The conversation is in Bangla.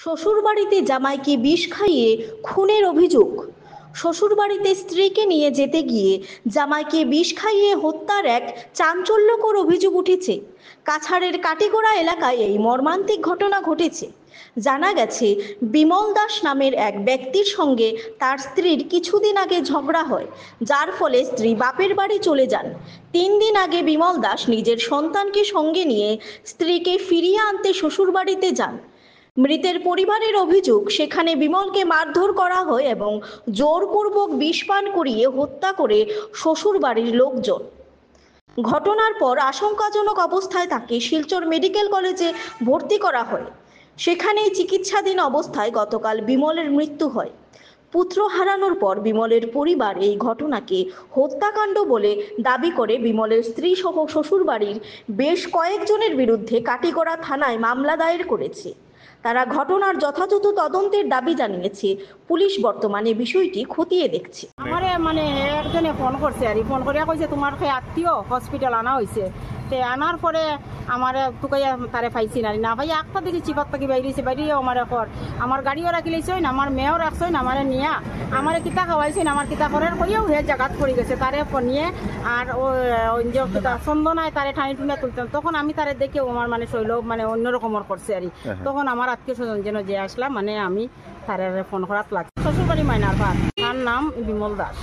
শ্বশুরবাড়িতে জামাইকে বিষ খাইয়ে খুনের অভিযোগ। শ্বশুরবাড়িতে স্ত্রীকে নিয়ে যেতে গিয়ে জামাইকে বিষ খাইয়ে হত্যার এক চাঞ্চল্যকর অভিযোগ উঠেছে। কাছাড়ের কাটিগড়া এলাকায় এই মর্মান্তিক ঘটনা ঘটেছে। জানা গেছে, বিমল দাস নামের এক ব্যক্তির সঙ্গে তার স্ত্রীর কিছুদিন আগে ঝগড়া হয়, যার ফলে স্ত্রী বাপের বাড়ি চলে যান। 3 দিন আগে বিমল দাস নিজের সন্তানকে সঙ্গে নিয়ে স্ত্রীকে ফিরিয়ে আনতে শ্বশুরবাড়িতে যান। মৃতের পরিবারের অভিযোগ, সেখানে বিমলকে মারধর করা হয় এবং জোরপূর্বক বিষ পান করিয়ে হত্যা করে শ্বশুরবাড়ির লোকজন। ঘটনার পর আশঙ্কাজনক অবস্থায় তাকে শিলচর মেডিকেল কলেজে ভর্তি করা হয়। সেখানেই চিকিৎসাধীন অবস্থায় গতকাল বিমলের মৃত্যু হয়। পুত্র হারানোর পর বিমলের পরিবার এই ঘটনাকে হত্যাকাণ্ড বলে দাবি করে বিমলের স্ত্রী সহ শ্বশুরবাড়ির বেশ কয়েকজনের বিরুদ্ধে কাটিগড়া থানায় মামলা দায়ের করেছে। তারা ঘটনার যথাযথ তদন্তের দাবি জানিয়েছে। পুলিশ বর্তমানে বিষয়টি খতিয়ে দেখছে। আমারে একজনে ফোন করছে আর ফোন করে কইছে তোমার আত্মীয় হসপিটাল আনা হয়েছে। আনার পরে আমার তোকে তারে পাইছি না ভাই একটা দেখি চিপার থেকে বাইরেছে বাইরেও আমার গাড়িও রাখি লাইছে না, আমার মেয়েও রাখছে না, আমার নিয়ে আমার কিতা খাওয়াইছে না, আমার কিতা করার করিয়াও হে জায়গাত পড়ে গেছে তারে নিয়ে। আর চন্দনায় তারে ঠানি টুনে তুলতাম, তখন আমি তারে দেখে আমার শৈল অন্যরকমের করছে আর তখন আমার আত্মীয় স্বজন যেন যে আসলাম আমি তারে ফোন করাত লাগছে। শ্বশুরবাড়ি মাইনার ভাত, তার নাম বিমল দাস।